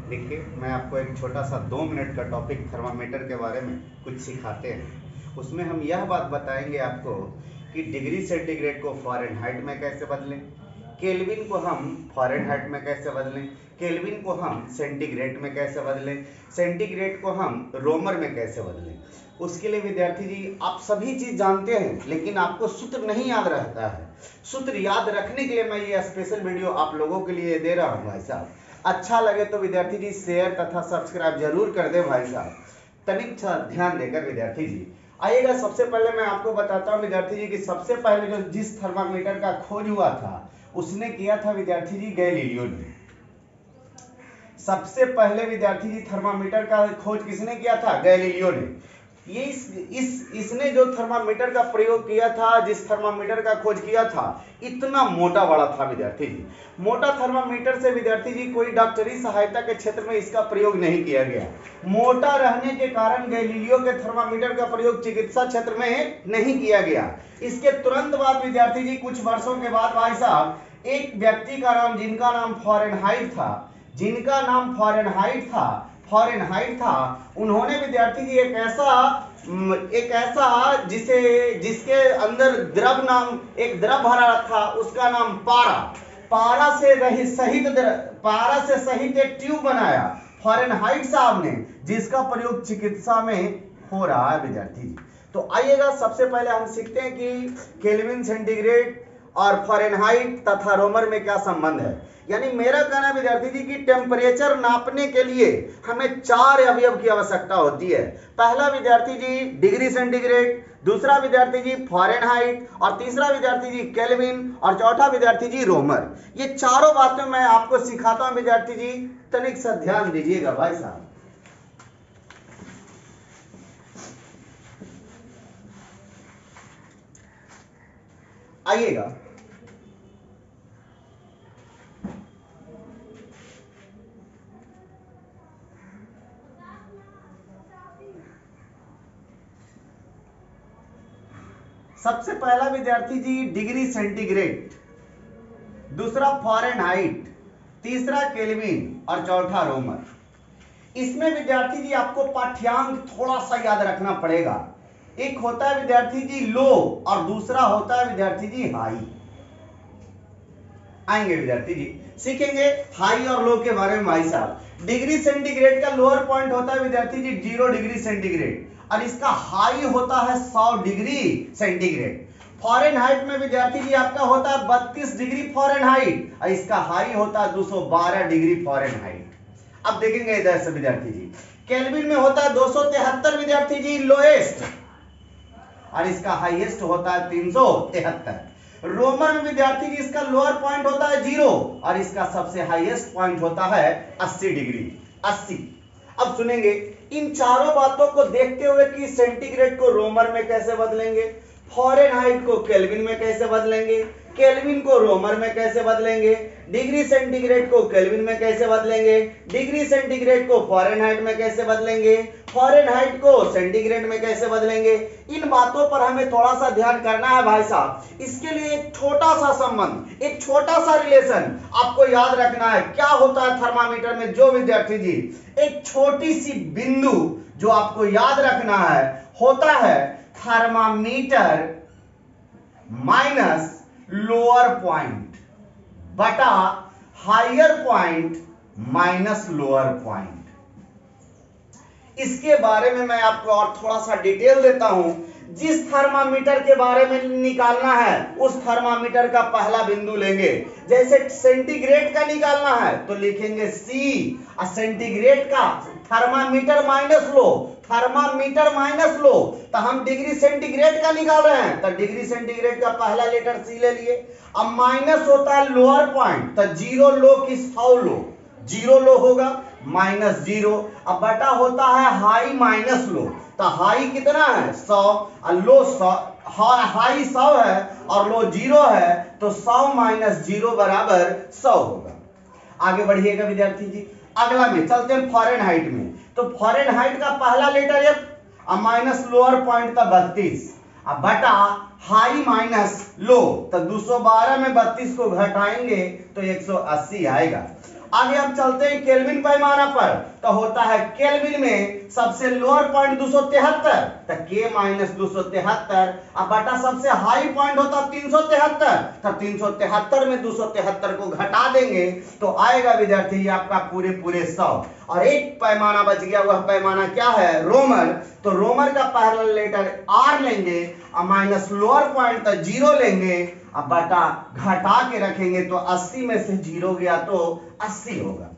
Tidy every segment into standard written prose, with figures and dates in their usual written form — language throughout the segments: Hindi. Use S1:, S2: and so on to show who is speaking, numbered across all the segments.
S1: देखिए, मैं आपको एक छोटा सा 2 मिनट का टॉपिक थर्मामीटर के बारे में कुछ सिखाते हैं। उसमें हम यह बात बताएंगे आपको कि डिग्री सेंटीग्रेड को फ़ारेनहाइट में कैसे बदलें, केल्विन को हम फ़ारेनहाइट में कैसे बदलें, केल्विन को हम सेंटीग्रेड में कैसे बदलें, सेंटीग्रेड को हम रोमर में कैसे बदलें। उसके लिए विद्यार्थी जी आप सभी चीज़ जानते हैं, लेकिन आपको सूत्र नहीं याद रहता है। सूत्र याद रखने के लिए मैं ये स्पेशल वीडियो आप लोगों के लिए दे रहा हूँ भाई साहब। अच्छा लगे तो विद्यार्थी जी शेयर तथा सब्सक्राइब जरूर कर दे भाई साहब। तनिक ध्यान देकर विद्यार्थी जी आइएगा। सबसे पहले मैं आपको बताता हूँ विद्यार्थी जी कि सबसे पहले जो जिस थर्मामीटर का खोज हुआ था उसने किया था विद्यार्थी जी गैलीलियो ने। सबसे पहले विद्यार्थी जी थर्मामीटर का खोज किसने किया था? गैलीलियो ने। ये इसने जो थर्मामीटर का प्रयोग किया था, जिस थर्मामीटर का खोज किया था, इतना मोटा बड़ा था विद्यार्थी जी। मोटा थर्मामीटर से विद्यार्थी जी कोई डॉक्टरी सहायता के क्षेत्र में इसका प्रयोग नहीं किया गया। मोटा रहने के कारण गैलीलियो के थर्मामीटर का प्रयोग चिकित्सा क्षेत्र में नहीं किया गया। इसके तुरंत बाद विद्यार्थी जी कुछ वर्षों के बाद भाई साहब एक व्यक्ति का नाम, जिनका नाम फ़ारेनहाइट था, उन्होंने विद्यार्थी जी एक ऐसा जिसके अंदर एक द्रव भरा था, उसका नाम पारा से सहित एक ट्यूब बनाया फ़ारेनहाइट साहब ने, जिसका प्रयोग चिकित्सा में हो रहा है विद्यार्थी जी। तो आइएगा, सबसे पहले हम सीखते हैं कि केल्विन, सेंटीग्रेड और फ़ारेनहाइट तथा रोमर में क्या संबंध है। यानी मेरा कहना है विद्यार्थी जी कि टेम्परेचर नापने के लिए हमें 4 अवयव की आवश्यकता होती है। पहला विद्यार्थी जी डिग्री सेंटीग्रेड, दूसरा विद्यार्थी जी फ़ारेनहाइट, और तीसरा विद्यार्थी जी केल्विन, और चौथा विद्यार्थी जी रोमर। ये चारों बातें मैं आपको सिखाता हूं विद्यार्थी जी, तनिक सा ध्यान दीजिएगा भाई साहब। आइएगा, सबसे पहला विद्यार्थी जी डिग्री सेंटीग्रेड, दूसरा फ़ारेनहाइट, तीसरा केल्विन और चौथा रोमर। इसमें विद्यार्थी जी आपको पाठ्यांक थोड़ा सा याद रखना पड़ेगा। एक होता है विद्यार्थी जी लो और दूसरा होता है विद्यार्थी जी हाई। आएंगे विद्यार्थी जी, सीखेंगे हाई और लो के बारे में भाई साहब। डिग्री सेंटीग्रेड का लोअर पॉइंट होता है विद्यार्थी जी 0 डिग्री सेंटीग्रेड, और इसका हाई होता है 100 डिग्री सेंटीग्रेड। फ़ारेनहाइट में विद्यार्थी जी आपका होता है 32 डिग्री फ़ारेनहाइट, और इसका हाई होता है 212 डिग्री फ़ारेनहाइट। अब देखेंगे इधर से विद्यार्थी जी, केल्विन में होता है 273 विद्यार्थी जी लोएस्ट, और इसका हाईएस्ट होता है 373। रोमर में विद्यार्थी जी इसका लोअर पॉइंट होता है 0, और इसका सबसे हाईएस्ट पॉइंट होता है 80 डिग्री 80। अब सुनेंगे इन चारों बातों को देखते हुए कि सेंटीग्रेड को रोमर में कैसे बदलेंगे, फ़ारेनहाइट को केल्विन में कैसे बदलेंगे, केल्विन को रोमर में कैसे बदलेंगे, डिग्री सेंटीग्रेड को केल्विन में कैसे बदलेंगे, डिग्री सेंटीग्रेड को फ़ारेनहाइट में कैसे बदलेंगे, फ़ारेनहाइट को सेंटीग्रेड में कैसे बदलेंगे। इन बातों पर हमें थोड़ा सा ध्यान करना है भाई साहब। इसके लिए एक छोटा सा संबंध, एक छोटा सा रिलेशन आपको याद रखना है। क्या होता है थर्मामीटर में? जो विद्यार्थी जी एक छोटी सी बिंदु जो आपको याद रखना है, होता है थर्मामीटर माइनस लोअर पॉइंट बटा higher point minus lower point. इसके बारे में मैं आपको और थोड़ा सा डिटेल देता हूं। जिस थर्मामीटर के बारे में निकालना है उस थर्मामीटर का पहला बिंदु लेंगे। जैसे सेंटीग्रेड का निकालना है तो लिखेंगे C, और सेंटीग्रेड का थर्मामीटर माइनस लो, तो हम डिग्री सेंटीग्रेड का निकाल रहे हैं, तो डिग्री सेंटीग्रेड का पहला लेटर C ले लिए। अब माइनस होता है लोअर पॉइंट, तो 0 लो की 100 लो, 0 लो होगा माइनस 0। अब बटा होता है हाई माइनस लो, तो हाई कितना है 100, और लो 100, हाई 100 है और लो 0 है, तो 100 माइनस 0 बराबर 100 होगा। आगे बढ़िएगा विद्यार्थी जी, अगला में चलते हैं फ़ारेनहाइट में। तो फ़ारेनहाइट का पहला लेटर F, और माइनस लोअर पॉइंट का 32, अब बटा हाई माइनस लो, तो 212 में 32 को घटाएंगे तो 180 आएगा। आगे हम चलते हैं केल्विन पैमाना पर, तो होता है केल्विन में सबसे लोअर पॉइंट 273, तो K माइनस 273 अब बटा सबसे हाई पॉइंट होता 373, तो 373 में 273 को घटा देंगे तो आएगा विद्यार्थी जी आपका पूरे पूरे 100। और एक पैमाना बच गया, वह पैमाना क्या है, रोमर। तो रोमर का पहला लेटर R लेंगे और माइनस लोअर पॉइंट तक 0 लेंगे, अब बटा घटा के रखेंगे तो 80 में से 0 गया तो 80 होगा।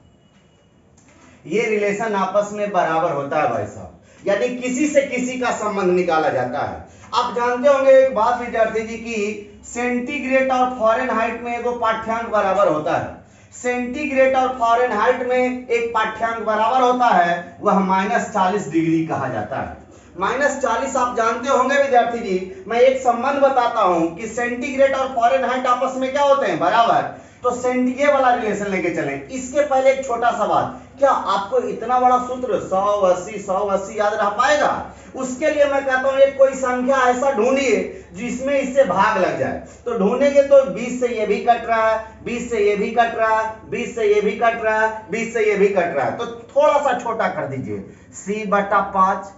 S1: ये रिलेशन आपस में बराबर होता है भाई साहब, यानी किसी से किसी का संबंध निकाला जाता है। आप जानते होंगे एक बात विद्यार्थी जी की सेंटीग्रेड और फॉरेनहाइट में एगो पाठ्यांक बराबर होता है। सेंटीग्रेड और फॉरेनहाइट में एक पाठ्यांक बराबर होता है, वह -40 डिग्री कहा जाता है। -40 आप जानते होंगे विद्यार्थी जी, मैं एक संबंध बताता हूं कि सेंटीग्रेड और फॉरेनहाइट आपस में क्या होते हैं, बराबर। तो सेंटीग्रेड वाला रिलेशन लेके चलें। इसके पहले एक छोटा सवाल, क्या आपको इतना बड़ा सूत्र 180 याद रह पाएगा? उसके लिए मैं कहता हूं एक कोई संख्या ऐसा ढूंढिए जिसमें इससे भाग लग जाए। तो ढूंढेंगे तो 20 से ये भी कट रहा है, 20 से ये भी कट रहा है, 20 से ये भी कट रहा है, 20 से ये भी कट रहा है, तो थोड़ा सा छोटा कर दीजिए। C/5,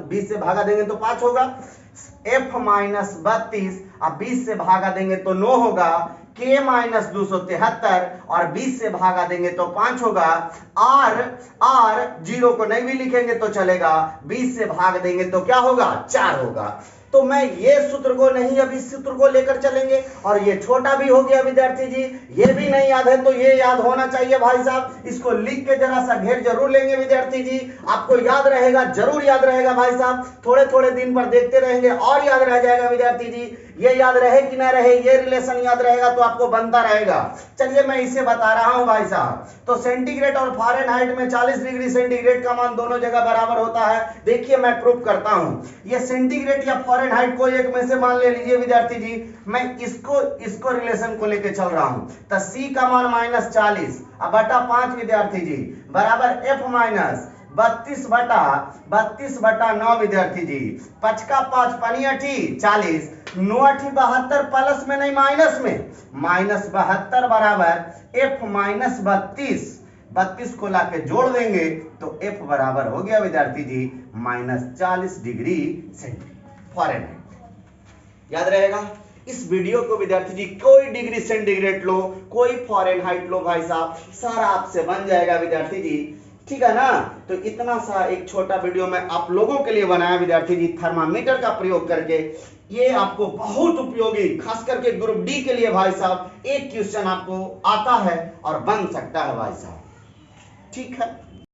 S1: 20 से भागा देंगे तो 5 होगा। F माइनस 32 अब 20 से भागा देंगे तो 9 होगा। K माइनस 273 और 20 से भागा देंगे तो 5 होगा। R 0 को नहीं भी लिखेंगे तो चलेगा, 20 से भाग देंगे तो क्या होगा, 4 होगा। तो मैं ये सूत्र को नहीं, अब इस सूत्र को लेकर चलेंगे। और ये छोटा भी हो गया विद्यार्थी जी, ये भी नहीं याद है तो ये याद होना चाहिए भाई साहब। इसको लिख के जरा सा घेर जरूर लेंगे विद्यार्थी जी, आपको याद रहेगा, जरूर याद रहेगा भाई साहब। थोड़े थोड़े दिन पर देखते रहेंगे और याद रह जाएगा विद्यार्थी जी। ये याद रहे कि ना रहे, ये रिलेशन याद रहेगा तो आपको बनता रहेगा। चलिए मैं इसे बता रहा हूं भाई साहब। तो सेंटीग्रेड और फारेनहाइट में 40 डिग्री सेंटीग्रेड का मान दोनों जगह बराबर होता है। देखिए मैं प्रूफ करता हूं। ये सेंटीग्रेड या फारेनहाइट को एक में से मान ले लीजिए विद्यार्थी जी, मैं इसको रिलेशन को लेके चल रहा हूं। तो C का मान -40 अब बटा 5 विद्यार्थी जी बराबर F माइनस 32/9 विद्यार्थी जी। 5 का 5 पानी 40, 9 72 प्लस में नहीं माइनस में, -72 बराबर F माइनस 32 को लाके जोड़ देंगे तो F बराबर हो गया विद्यार्थी जी -40 डिग्री सेंटीग्रेड फॉरेनहाइट। याद रहेगा। इस वीडियो को विद्यार्थी जी कोई डिग्री सेंटीग्रेड लो, कोई फॉरेनहाइट लो भाई साहब, सारा आपसे बन जाएगा विद्यार्थी जी, ठीक है ना। तो इतना सा एक छोटा वीडियो मैं आप लोगों के लिए बनाया विद्यार्थी जी, थर्मामीटर का प्रयोग करके। ये आपको बहुत उपयोगी, खास करके ग्रुप डी के लिए भाई साहब, एक क्वेश्चन आपको आता है और बन सकता है भाई साहब, ठीक है।